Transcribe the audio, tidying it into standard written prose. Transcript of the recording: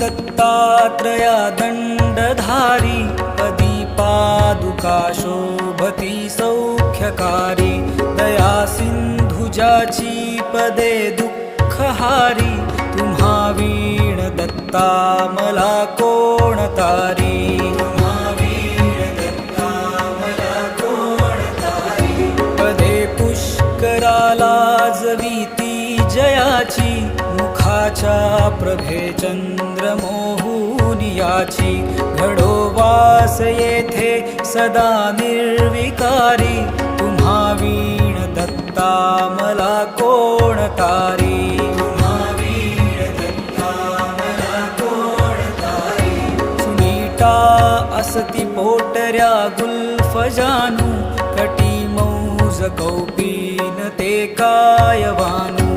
दत्तात्रया दंडधारी पदी पादुका शोभती सौख्यकारी दया सिंधु जाची पदे दुःखहारी तुम्हा वीण दत्ता मला कोण तारी पदे पुष्कराला जवीती जयाची मुखाच्या प्रभे चंद्र मोहुनियाची घडो वास येथे सदा निर्विकारी तुम्हा वीण दत्ता मला कोण तारी सुनीटा असती पोटऱ्या गुल्फ जानू कटी मौज कौपीन ते कायवानू